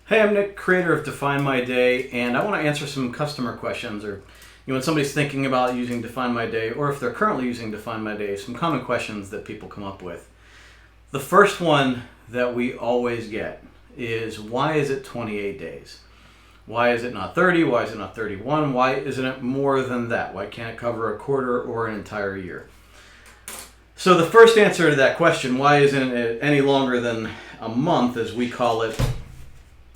Hey, I'm Nick, creator of Define My Day, and I want to answer some customer questions, or when somebody's thinking about using Define My Day, or if they're currently using Define My Day, some common questions that people come up with. The first one that we always get is, why is it 28 days? Why is it not 30? Why is it not 31? Why isn't it more than that? Why can't it cover a quarter or an entire year? So the first answer to that question, why isn't it any longer than a month, as we call it,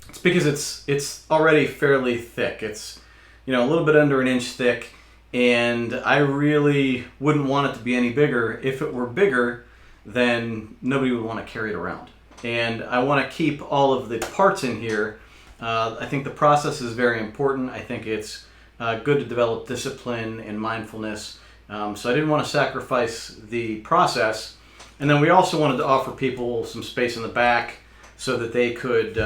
it's because it's already fairly thick. It's a little bit under an inch thick, and I really wouldn't want it to be any bigger. If it were bigger, then nobody would want to carry it around. And I want to keep all of the parts in here. I think the process is very important. I think it's good to develop discipline and mindfulness. So I didn't want to sacrifice the process. And then we also wanted to offer people some space in the back so that they could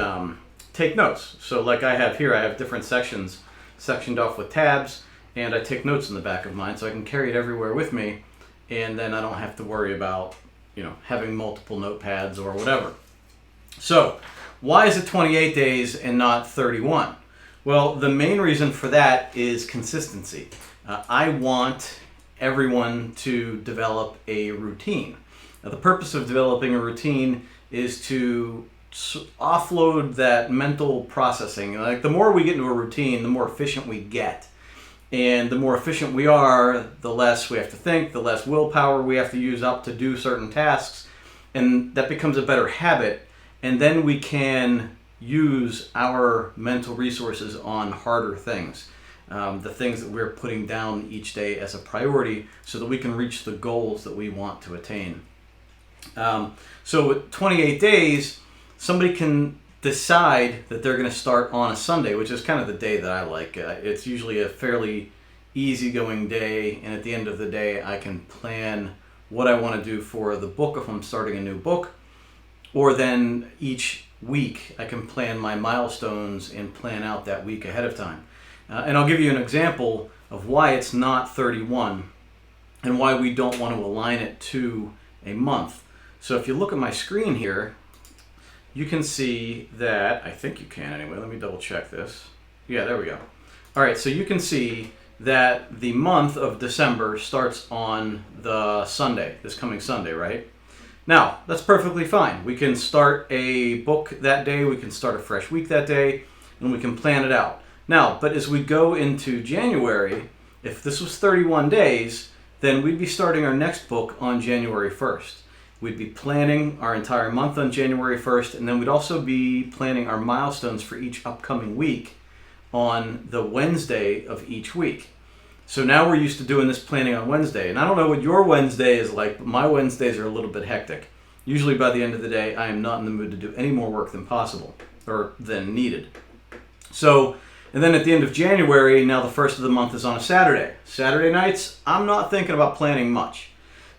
take notes. So like I have here, I have different sections sectioned off with tabs, and I take notes in the back of mine so I can carry it everywhere with me, and then I don't have to worry about having multiple notepads or whatever. So why is it 28 days and not 31? Well, the main reason for that is consistency. I want everyone to develop a routine. Now, the purpose of developing a routine is to offload that mental processing. Like, the more we get into a routine, the more efficient we get. And the more efficient we are, the less we have to think, the less willpower we have to use up to do certain tasks. And that becomes a better habit. And then we can use our mental resources on harder things. The things that we're putting down each day as a priority so that we can reach the goals that we want to attain. So with 28 days, somebody can decide that they're going to start on a Sunday, which is kind of the day that I like. It's usually a fairly easygoing day, and at the end of the day, I can plan what I want to do for the book if I'm starting a new book, or then each week I can plan my milestones and plan out that week ahead of time. And I'll give you an example of why it's not 31 and why we don't want to align it to a month. So if you look at my screen here, you can see that, I think you can anyway, let me double check this. Yeah, there we go. All right, so you can see that the month of December starts on the Sunday, this coming Sunday, right? Now, that's perfectly fine. We can start a book that day, we can start a fresh week that day, and we can plan it out. Now, but as we go into January, if this was 31 days, then we'd be starting our next book on January 1st. We'd be planning our entire month on January 1st, and then we'd also be planning our milestones for each upcoming week on the Wednesday of each week. So now we're used to doing this planning on Wednesday. And I don't know what your Wednesday is like, but my Wednesdays are a little bit hectic. Usually by the end of the day, I am not in the mood to do any more work than possible, or than needed. So, and then at the end of January, now the first of the month is on a Saturday. Saturday nights, I'm not thinking about planning much.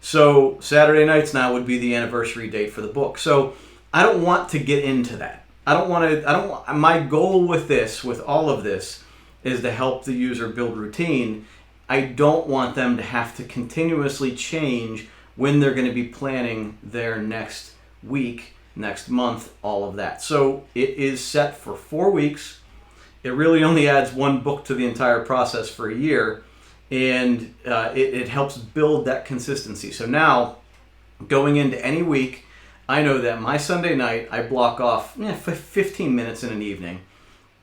So Saturday nights now would be the anniversary date for the book. So I don't want to get into that. My goal with this, with all of this, is to help the user build routine. I don't want them to have to continuously change when they're going to be planning their next week, next month, all of that. So it is set for 4 weeks. It really only adds one book to the entire process for a year. And it helps build that consistency. So now, going into any week, I know that my Sunday night, I block off 15 minutes in an evening,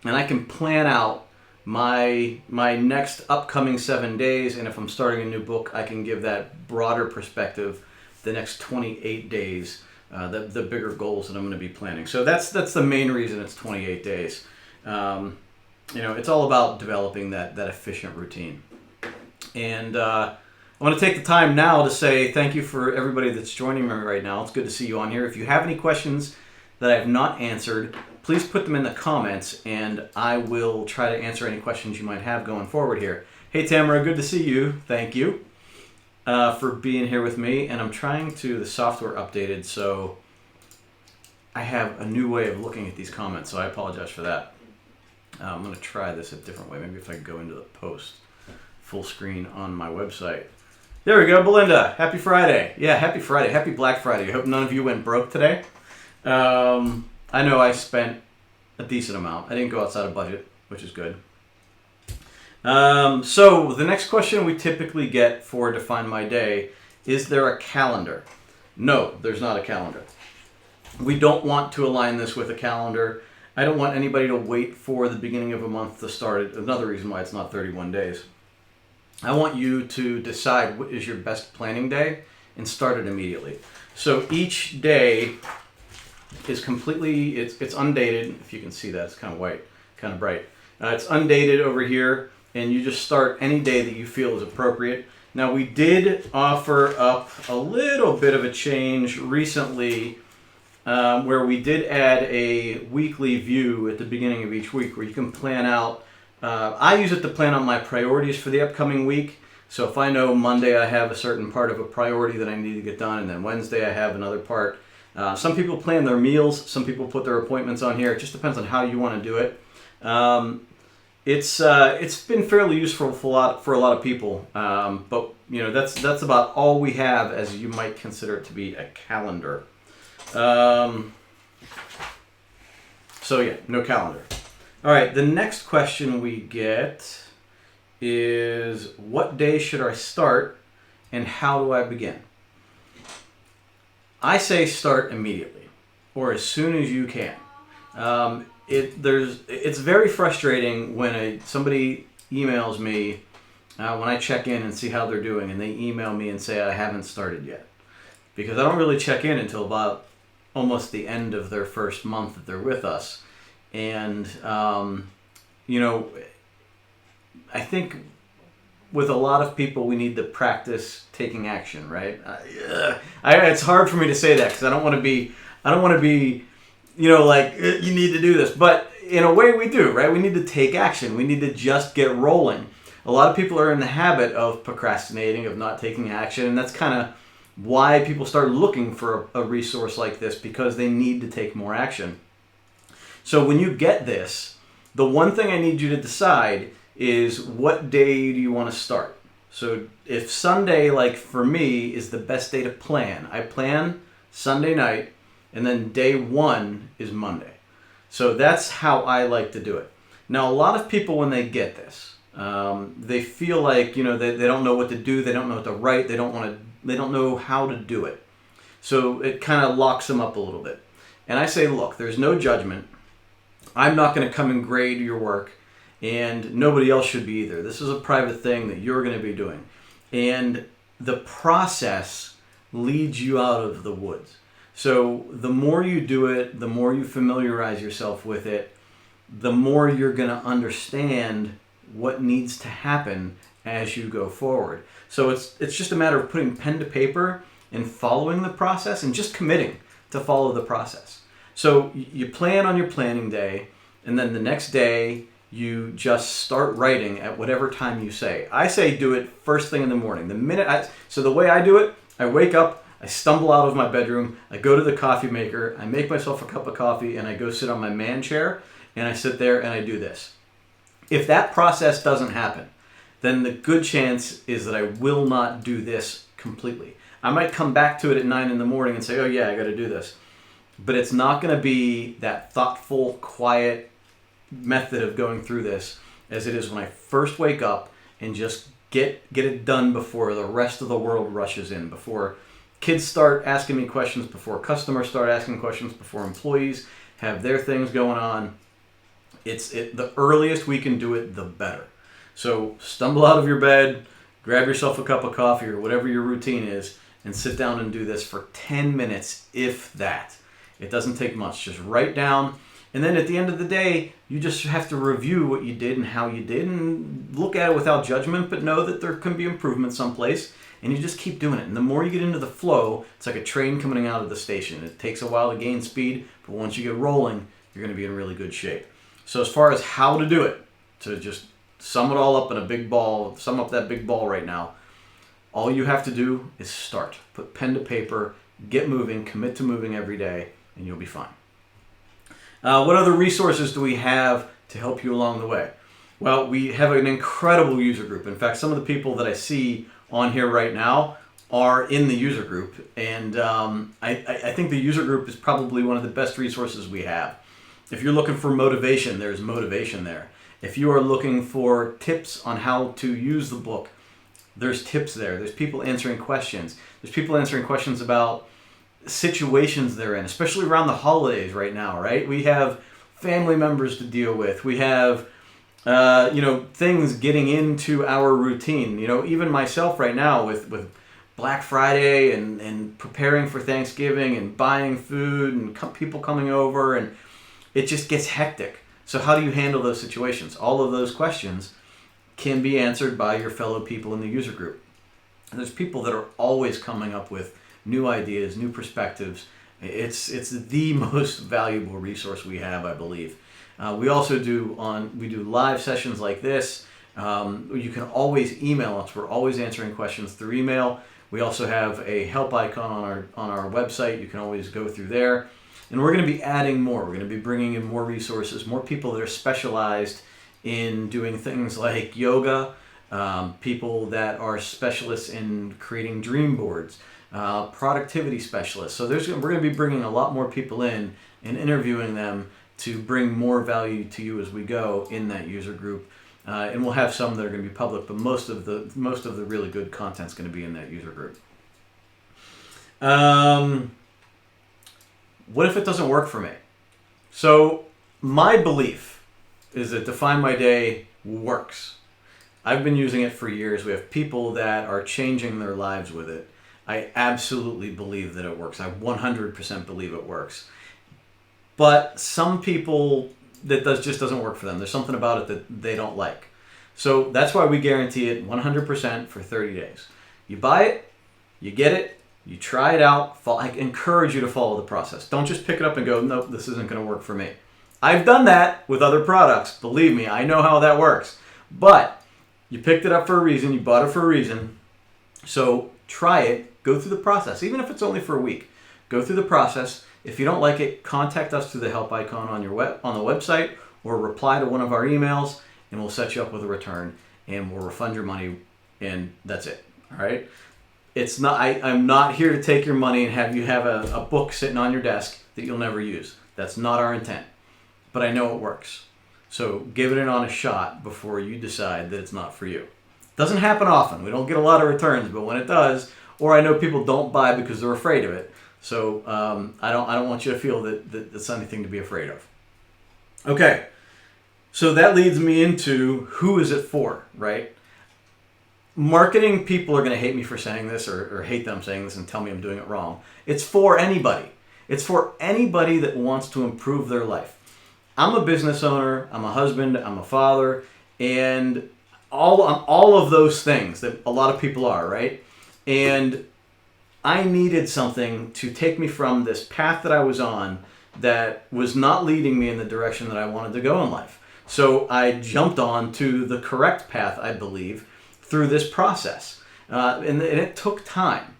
and I can plan out my next upcoming 7 days. And if I'm starting a new book, I can give that broader perspective, the next 28 days, the bigger goals that I'm going to be planning. So that's the main reason it's 28 days. It's all about developing that efficient routine. And I want to take the time now to say thank you for everybody that's joining me right now. It's good to see you on here. If you have any questions that I have not answered, please put them in the comments, and I will try to answer any questions you might have going forward here. Hey, Tamara, good to see you. Thank you for being here with me. And I'm trying to, the software updated, so I have a new way of looking at these comments, so I apologize for that. I'm going to try this a different way. Maybe if I go into the post full screen on my website. There we go, Belinda. Happy Friday. Yeah, happy Friday. Happy Black Friday. I hope none of you went broke today. I know I spent a decent amount. I didn't go outside of budget, which is good. So the next question we typically get for Define My Day, is there a calendar? No, there's not a calendar. We don't want to align this with a calendar. I don't want anybody to wait for the beginning of a month to start it. Another reason why it's not 31 days. I want you to decide what is your best planning day and start it immediately. So each day is completely, it's undated. If you can see that, it's kind of white, kind of bright. It's undated over here, and you just start any day that you feel is appropriate. Now, we did offer up a little bit of a change recently where we did add a weekly view at the beginning of each week where you can plan out. I use it to plan out my priorities for the upcoming week. So if I know Monday I have a certain part of a priority that I need to get done, and then Wednesday I have another part. Some people plan their meals. Some people put their appointments on here. It just depends on how you want to do it. It's been fairly useful for a lot of people, but that's about all we have as you might consider it to be a calendar. So yeah, no calendar. All right, the next question we get is, what day should I start and how do I begin? I say start immediately or as soon as you can. It's very frustrating when somebody emails me when I check in and see how they're doing, and they email me and say I haven't started yet, because I don't really check in until about almost the end of their first month that they're with us. And I think with a lot of people we need to practice taking action, right? It's hard for me to say that because I don't want to be like, you need to do this. But in a way we do, right? We need to take action. We need to just get rolling. A lot of people are in the habit of procrastinating, of not taking action. And that's kind of why people start looking for a resource like this, because they need to take more action. So when you get this, the one thing I need you to decide is, what day do you want to start? So if Sunday, like for me, is the best day to plan, I plan Sunday night, and then day one is Monday. So that's how I like to do it. Now, a lot of people, when they get this, they feel like, they don't know what to do. They don't know what to write. They don't know how to do it. So it kind of locks them up a little bit. And I say, look, there's no judgment. I'm not going to come and grade your work, and nobody else should be either. This is a private thing that you're going to be doing. And the process leads you out of the woods. So the more you do it, the more you familiarize yourself with it, the more you're going to understand what needs to happen as you go forward. So it's just a matter of putting pen to paper and following the process and just committing to follow the process. So you plan on your planning day, and then the next day you just start writing at whatever time you say. I say do it first thing in the morning. So the way I do it, I wake up, I stumble out of my bedroom, I go to the coffee maker, I make myself a cup of coffee, and I go sit on my man chair, and I sit there and I do this. If that process doesn't happen, then the good chance is that I will not do this completely. I might come back to it at 9 in the morning and say, oh yeah, I got to do this. But it's not going to be that thoughtful, quiet method of going through this as it is when I first wake up and just get it done before the rest of the world rushes in, before kids start asking me questions, before customers start asking questions, before employees have their things going on. The earliest we can do it, the better. So stumble out of your bed, grab yourself a cup of coffee or whatever your routine is, and sit down and do this for 10 minutes, if that. It doesn't take much. Just write down, and then at the end of the day, you just have to review what you did and how you did, and look at it without judgment, but know that there can be improvement someplace, and you just keep doing it. And the more you get into the flow, it's like a train coming out of the station. It takes a while to gain speed, but once you get rolling, you're going to be in really good shape. So as far as how to do it, to just sum it all up in a big ball, sum up that big ball right now, all you have to do is start. Put pen to paper, get moving, commit to moving every day, and you'll be fine. What other resources do we have to help you along the way? Well, we have an incredible user group. In fact, some of the people that I see on here right now are in the user group, and I think the user group is probably one of the best resources we have. If you're looking for motivation, there's motivation there. If you are looking for tips on how to use the book, there's tips there. There's people answering questions. There's people answering questions about situations they're in, especially around the holidays right now, right? We have family members to deal with. We have, things getting into our routine. Even myself right now with Black Friday and preparing for Thanksgiving and buying food and people coming over, and it just gets hectic. So how do you handle those situations? All of those questions can be answered by your fellow people in the user group. And there's people that are always coming up with new ideas, new perspectives. It's the most valuable resource we have, I believe. We also do live sessions like this. You can always email us. We're always answering questions through email. We also have a help icon on our website. You can always go through there. And we're going to be adding more. We're going to be bringing in more resources, more people that are specialized in doing things like yoga, people that are specialists in creating dream boards, productivity specialists. So we're going to be bringing a lot more people in and interviewing them to bring more value to you as we go in that user group. And we'll have some that are going to be public, but most of the really good content is going to be in that user group. What if it doesn't work for me? So my belief is that Define My Day works. I've been using it for years. We have people that are changing their lives with it. I absolutely believe that it works. I 100% believe it works. But some people, just doesn't work for them. There's something about it that they don't like. So that's why we guarantee it 100% for 30 days. You buy it, you get it, you try it out. I encourage you to follow the process. Don't just pick it up and go, nope, this isn't going to work for me. I've done that with other products. Believe me, I know how that works. But you picked it up for a reason. You bought it for a reason. So try it. Go through the process, even if it's only for a week. Go through the process. If you don't like it, contact us through the help icon on the website, or reply to one of our emails, and we'll set you up with a return, and we'll refund your money, and that's it. All right? It's not. I'm not here to take your money and have you have a book sitting on your desk that you'll never use. That's not our intent. But I know it works. So give it an honest shot before you decide that it's not for you. Doesn't happen often. We don't get a lot of returns, but when it does, or I know people don't buy because they're afraid of it. So I don't want you to feel that that's anything to be afraid of. Okay, so that leads me into who is it for, right? Marketing people are going to hate me for saying this, or hate them saying this and tell me I'm doing it wrong. It's for anybody. It's for anybody that wants to improve their life. I'm a business owner, I'm a husband, I'm a father, and all of those things that a lot of people are, right? And I needed something to take me from this path that I was on that was not leading me in the direction that I wanted to go in life. So I jumped on to the correct path, I believe, through this process. And it took time.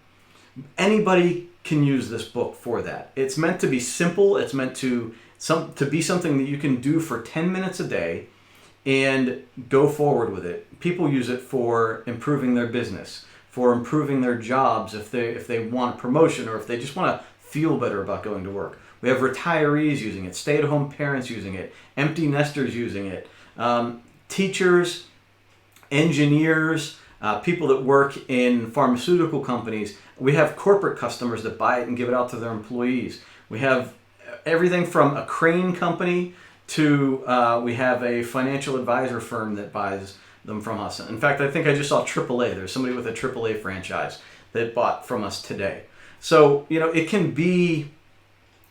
Anybody can use this book for that. It's meant to be simple. It's meant to be something that you can do for 10 minutes a day and go forward with it. People use it for improving their business, for improving their jobs if they want a promotion, or if they just want to feel better about going to work. We have retirees using it, stay-at-home parents using it, empty nesters using it, teachers, engineers, people that work in pharmaceutical companies. We have corporate customers that buy it and give it out to their employees. We have everything from a crane company to we have a financial advisor firm that buys them from us. In fact, I think I just saw AAA. There's somebody with a AAA franchise that bought from us today. So, it can be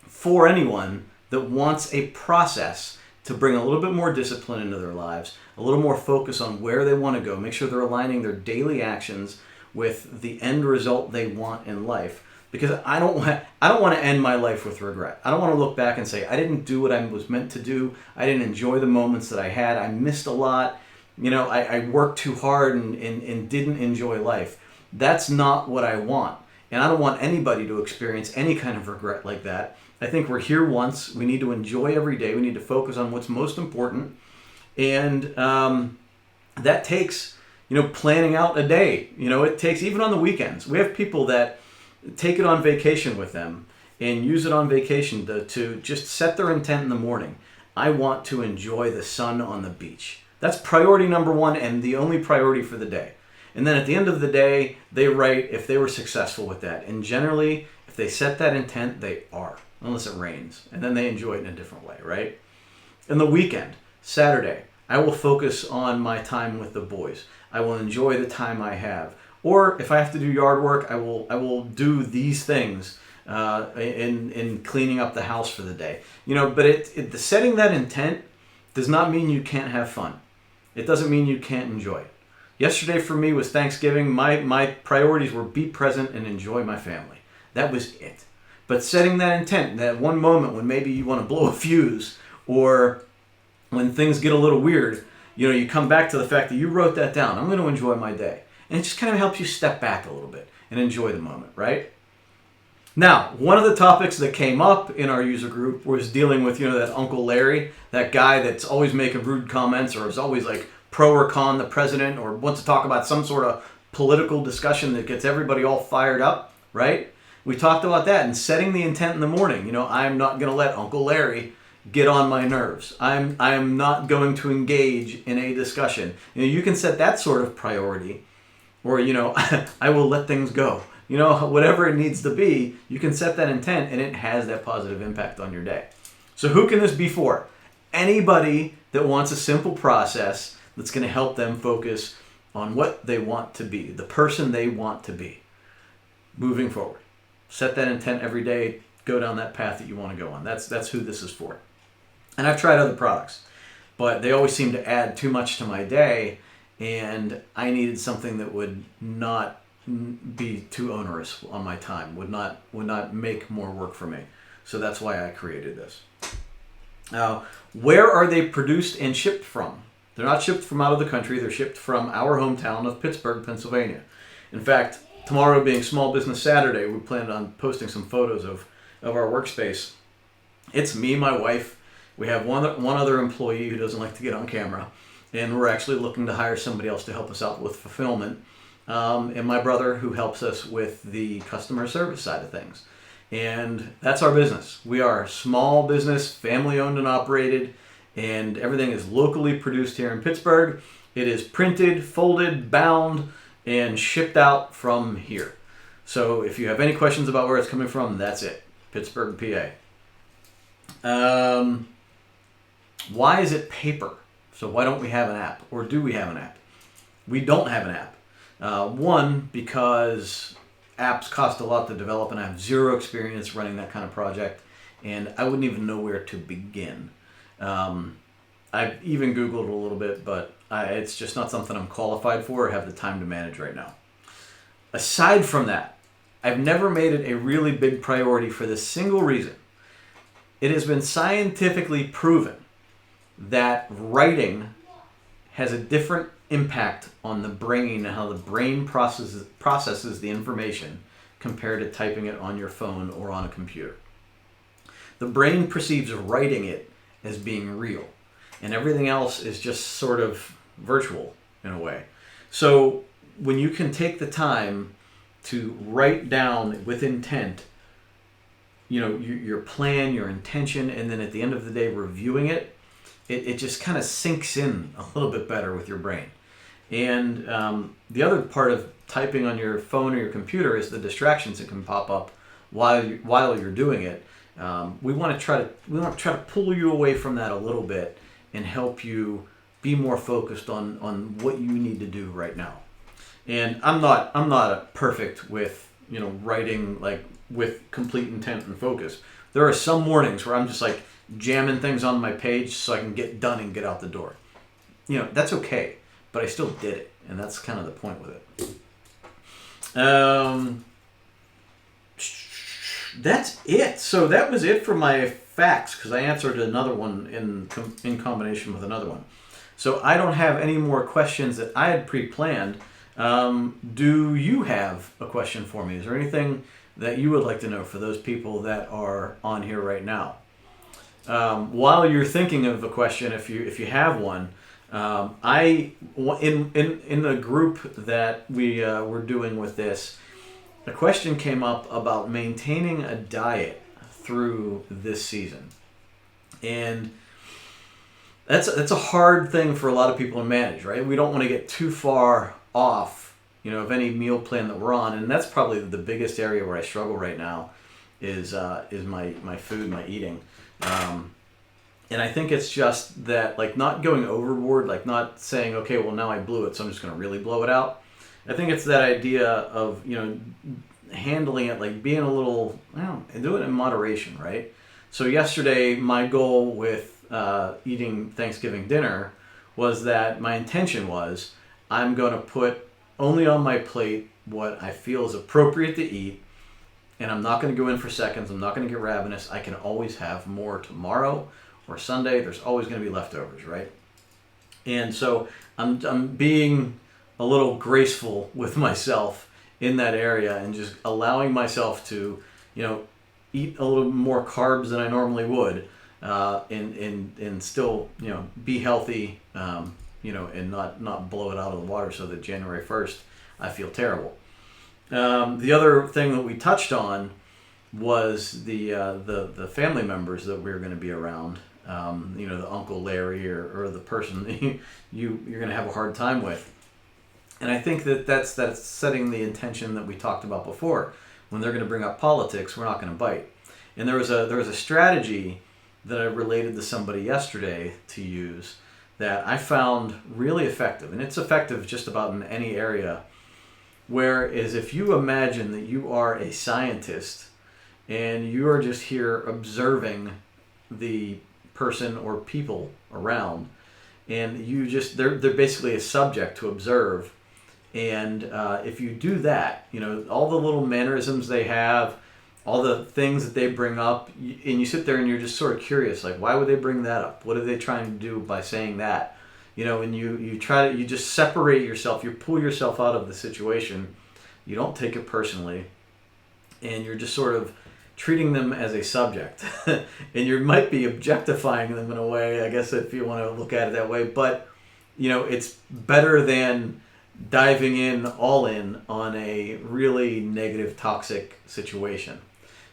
for anyone that wants a process to bring a little bit more discipline into their lives, a little more focus on where they want to go, make sure they're aligning their daily actions with the end result they want in life. Because I don't want to end my life with regret. I don't want to look back and say, I didn't do what I was meant to do. I didn't enjoy the moments that I had. I missed a lot. I worked too hard and didn't enjoy life. That's not what I want. And I don't want anybody to experience any kind of regret like that. I think we're here once. We need to enjoy every day. We need to focus on what's most important. And that takes, planning out a day. It takes, even on the weekends. We have people that take it on vacation with them and use it on vacation to just set their intent in the morning. I want to enjoy the sun on the beach. That's priority number one and the only priority for the day. And then at the end of the day, they write if they were successful with that. And generally, if they set that intent, they are, unless it rains. And then they enjoy it in a different way, right? And the weekend, Saturday, I will focus on my time with the boys. I will enjoy the time I have. Or if I have to do yard work, I will do these things in cleaning up the house for the day. But the setting that intent does not mean you can't have fun. It doesn't mean you can't enjoy it. Yesterday for me was Thanksgiving. My priorities were be present and enjoy my family. That was it. But setting that intent, that one moment when maybe you want to blow a fuse or when things get a little weird, you come back to the fact that you wrote that down. I'm going to enjoy my day. And it just kind of helps you step back a little bit and enjoy the moment, right? Now, one of the topics that came up in our user group was dealing with, that Uncle Larry, that guy that's always making rude comments or is always like pro or con the president or wants to talk about some sort of political discussion that gets everybody all fired up, right? We talked about that and setting the intent in the morning. I'm not going to let Uncle Larry get on my nerves. I am not going to engage in a discussion. You can set that sort of priority, or I will let things go. Whatever it needs to be, you can set that intent and it has that positive impact on your day. So who can this be for? Anybody that wants a simple process that's going to help them focus on what they want to be, the person they want to be moving forward. Set that intent every day, go down that path that you want to go on. That's who this is for. And I've tried other products, but they always seem to add too much to my day, and I needed something that would not be too onerous on my time, would not make more work for me. So that's why I created this. Now, where are they produced and shipped from? They're not shipped from out of the country. They're shipped from our hometown of Pittsburgh, Pennsylvania. In fact, tomorrow being Small Business Saturday, we planned on posting some photos of our workspace. It's me, my wife. We have one other employee who doesn't like to get on camera, and we're actually looking to hire somebody else to help us out with fulfillment. And my brother who helps us with the customer service side of things. And that's our business. We are a small business, family owned and operated, and everything is locally produced here in Pittsburgh. It is printed, folded, bound, and shipped out from here. So if you have any questions about where it's coming from, that's it. Pittsburgh, PA. Why is it paper? So why don't we have an app? Or do we have an app? We don't have an app. One, because apps cost a lot to develop and I have zero experience running that kind of project, and I wouldn't even know where to begin. I've even Googled a little bit, but it's just not something I'm qualified for or have the time to manage right now. Aside from that, I've never made it a really big priority for this single reason. It has been scientifically proven that writing has a different impact on the brain and how the brain processes the information compared to typing it on your phone or on a computer. The brain perceives writing it as being real, and everything else is just sort of virtual in a way. So when you can take the time to write down with intent, your plan, your intention, and then at the end of the day reviewing it, it just kind of sinks in a little bit better with your brain. And the other part of typing on your phone or your computer is the distractions that can pop up while you're doing it. We want to try to pull you away from that a little bit and help you be more focused on what you need to do right now. And I'm not perfect with writing like with complete intent and focus. There are some mornings where I'm just like jamming things on my page so I can get done and get out the door. That's okay, but I still did it, and that's kind of the point with it. That's it. So that was it for my facts, because I answered another one in combination with another one. So I don't have any more questions that I had pre-planned. Do you have a question for me? Is there anything that you would like to know for those people that are on here right now? While you're thinking of a question, if you have one, in the group that we were doing with this, a question came up about maintaining a diet through this season. And That's a hard thing for a lot of people to manage, right? We don't want to get too far off, of any meal plan that we're on, and that's probably the biggest area where I struggle right now, is my food, my eating, and I think it's just that, like, not going overboard, like not saying, okay, well, now I blew it, so I'm just going to really blow it out. I think it's that idea of handling it, like being a little, and do it in moderation, right? So yesterday, my goal with eating Thanksgiving dinner was that my intention was, I'm going to put only on my plate what I feel is appropriate to eat, and I'm not going to go in for seconds. I'm not going to get ravenous. I can always have more tomorrow or Sunday. There's always going to be leftovers, right? And so I'm being a little graceful with myself in that area, and just allowing myself to, eat a little more carbs than I normally would, and still, be healthy, and not blow it out of the water so that January 1st I feel terrible. The other thing that we touched on was the family members that we were going to be around. The Uncle Larry or the person that you're going to have a hard time with. And I think that's setting the intention that we talked about before. When they're going to bring up politics, we're not going to bite. And there was a strategy that I related to somebody yesterday to use that I found really effective, and it's effective just about in any area. Whereas if you imagine that you are a scientist and you are just here observing the person or people around, and they're basically a subject to observe. And if you do that, all the little mannerisms they have, all the things that they bring up, and you sit there and you're just sort of curious, like, why would they bring that up? What are they trying to do by saying that? And you just separate yourself, you pull yourself out of the situation, you don't take it personally, and you're just sort of treating them as a subject. And you might be objectifying them in a way, I guess, if you want to look at it that way, but it's better than diving all in on a really negative, toxic situation.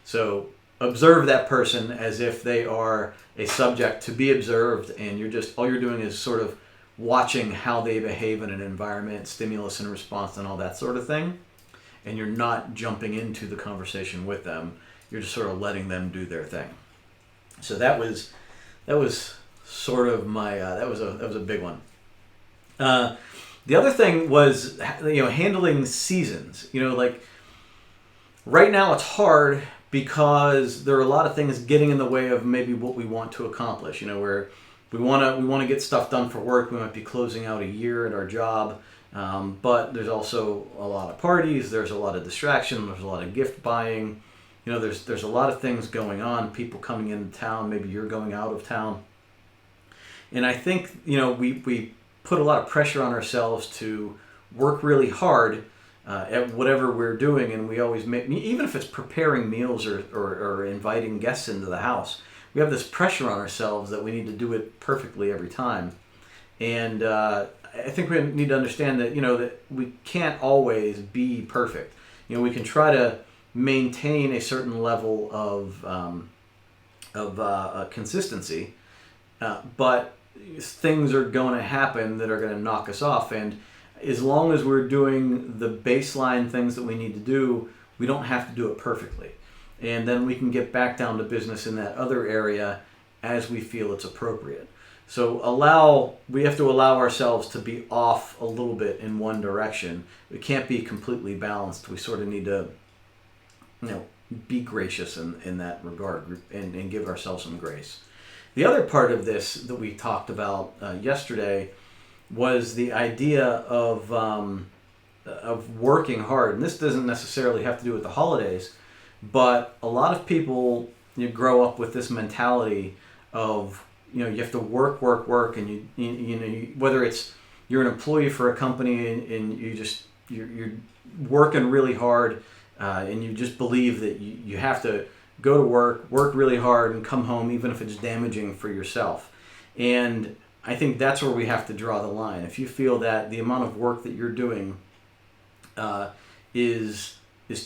So observe that person as if they are a subject to be observed, and all you're doing is sort of watching how they behave in an environment, stimulus and response and all that sort of thing. And you're not jumping into the conversation with them. You're just sort of letting them do their thing. So that was sort of my that was a big one. The other thing was, handling seasons. Like right now it's hard because there are a lot of things getting in the way of maybe what we want to accomplish. Where we want to get stuff done for work. We might be closing out a year at our job, but there's also a lot of parties. There's a lot of distraction. There's a lot of gift buying. There's a lot of things going on. People coming into town. Maybe you're going out of town. And I think we put a lot of pressure on ourselves to work really hard at whatever we're doing, and we always make, even if it's preparing meals or inviting guests into the house, we have this pressure on ourselves that we need to do it perfectly every time. And I think we need to understand that that we can't always be perfect. We can try to maintain a certain level of consistency, but things are going to happen that are going to knock us off. And as long as we're doing the baseline things that we need to do, we don't have to do it perfectly. And then we can get back down to business in that other area as we feel it's appropriate. So we have to allow ourselves to be off a little bit in one direction. We can't be completely balanced. We sort of need to, be gracious in that regard, and give ourselves some grace. The other part of this that we talked about yesterday was the idea of working hard. And this doesn't necessarily have to do with the holidays, but a lot of people grow up with this mentality of you have to work, and you whether it's you're an employee for a company and you're working really hard, and you just believe that you have to go to work really hard, and come home even if it's damaging for yourself. And I think that's where we have to draw the line. If you feel that the amount of work that you're doing is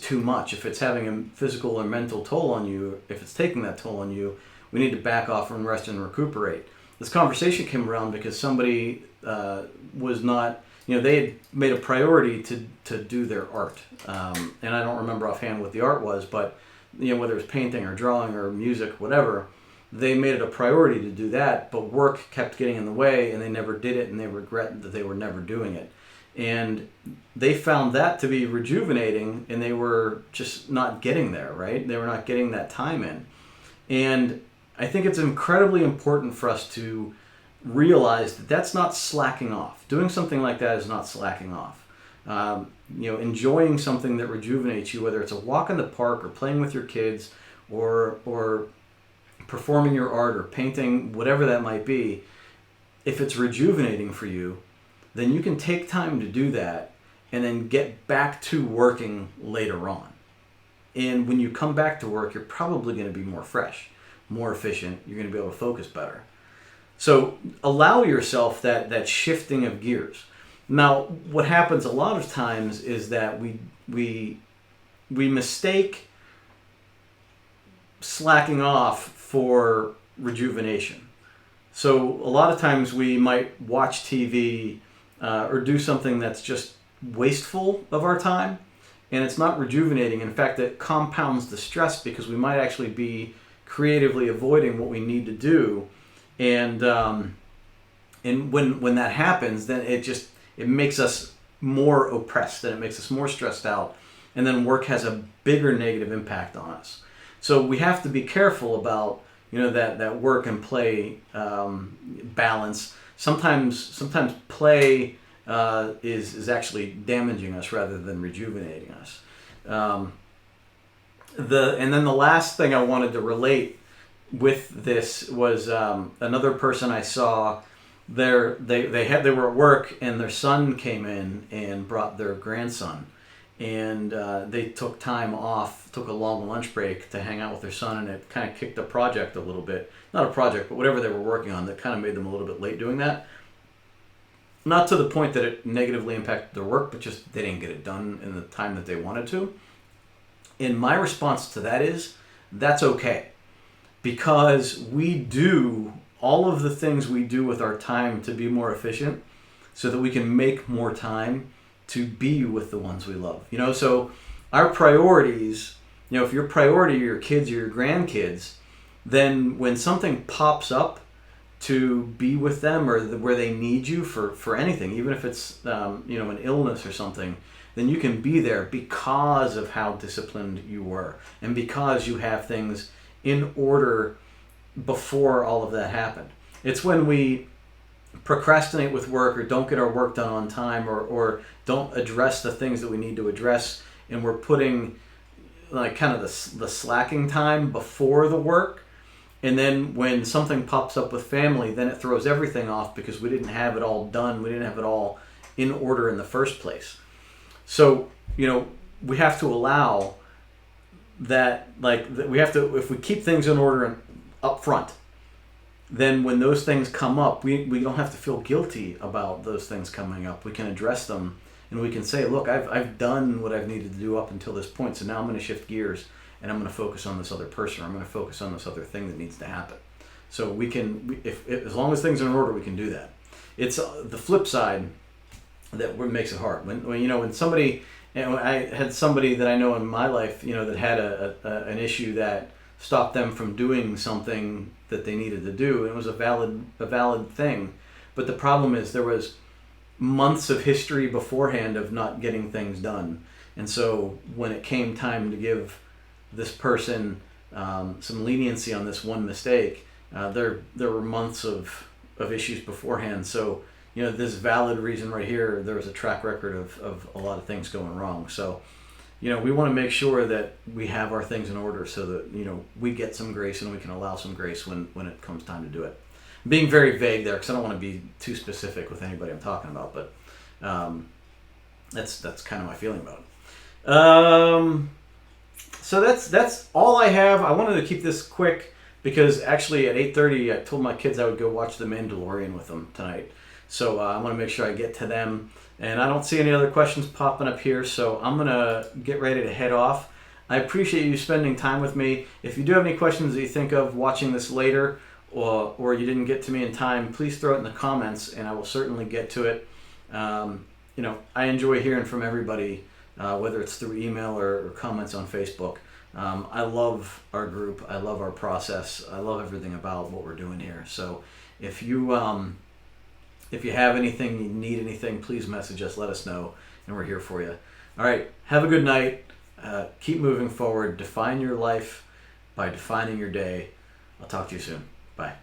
too much, if it's having a physical or mental toll on you, if it's taking that toll on you, we need to back off and rest and recuperate. this conversation came around because somebody was not, they had made a priority to do their art. And I don't remember offhand what the art was, but, whether it was painting or drawing or music, whatever, they made it a priority to do that, but work kept getting in the way and they never did it and they regret that they were never doing it. And they found that to be rejuvenating and they were just not getting there, right? They were not getting that time in. And I think it's incredibly important for us to realize that that's not slacking off. Doing something like that is not slacking off. Enjoying something that rejuvenates you, whether it's a walk in the park or playing with your kids or performing your art or painting, whatever that might be, if it's rejuvenating for you, then you can take time to do that and then get back to working later on. And when you come back to work, you're probably going to be more fresh, more efficient. You're going to be able to focus better. So allow yourself that shifting of gears. Now, what happens a lot of times is that we mistake slacking off for rejuvenation. So a lot of times we might watch TV or do something that's just wasteful of our time, and it's not rejuvenating. In fact, it compounds the stress because we might actually be creatively avoiding what we need to do, and when that happens, then it makes us more oppressed, and it makes us more stressed out, and then work has a bigger negative impact on us. So we have to be careful about that work and play balance. Sometimes play is actually damaging us rather than rejuvenating us. And then the last thing I wanted to relate with this was another person I saw. They were at work and their son came in and brought their grandson, and they took time off, took a long lunch break to hang out with their son, and it kind of kicked the project a little bit. Not a project, but whatever they were working on, that kind of made them a little bit late doing that. Not to the point that it negatively impacted their work, but just they didn't get it done in the time that they wanted to. And my response to that is, that's okay. Because we do all of the things we do with our time to be more efficient so that we can make more time to be with the ones we love. So our priorities, if your priority are your kids or your grandkids, then when something pops up to be with them or where they need you for anything, even if it's an illness or something, then you can be there because of how disciplined you were and because you have things in order before all of that happened. It's when we procrastinate with work or don't get our work done on time or don't address the things that we need to address, and we're putting like kind of the slacking time before the work, and then when something pops up with family, then it throws everything off because we didn't have it all done, we didn't have it all in order in the first place. So we have to allow that, we have to, if we keep things in order up front, then when those things come up, we don't have to feel guilty about those things coming up. We can address them and we can say, look, I've done what I've needed to do up until this point, so now I'm going to shift gears and I'm going to focus on this other person, or I'm going to focus on this other thing that needs to happen. So we can, if as long as things are in order, we can do that. It's the flip side that makes it hard. When somebody, I had somebody that I know in my life, that had an issue that stopped them from doing something that they needed to do, and it was a valid thing. But the problem is there was months of history beforehand of not getting things done, and so when it came time to give this person some leniency on this one mistake, there were months of issues beforehand. So this valid reason right here, there was a track record of a lot of things going wrong. So we want to make sure that we have our things in order so that we get some grace and we can allow some grace when it comes time to do it. I'm being very vague there because I don't want to be too specific with anybody I'm talking about, but that's kind of my feeling about it. So that's all I have. I wanted to keep this quick because actually at 8:30 I told my kids I would go watch The Mandalorian with them tonight. So I want to make sure I get to them. And I don't see any other questions popping up here, so I'm going to get ready to head off. I appreciate you spending time with me. If you do have any questions that you think of watching this later, or you didn't get to me in time, please throw it in the comments and I will certainly get to it. I enjoy hearing from everybody, whether it's through email or comments on Facebook. I love our group. I love our process. I love everything about what we're doing here. So if you have anything, you need anything, please message us, let us know, and we're here for you. All right, have a good night. Keep moving forward. Define your life by defining your day. I'll talk to you soon. Bye.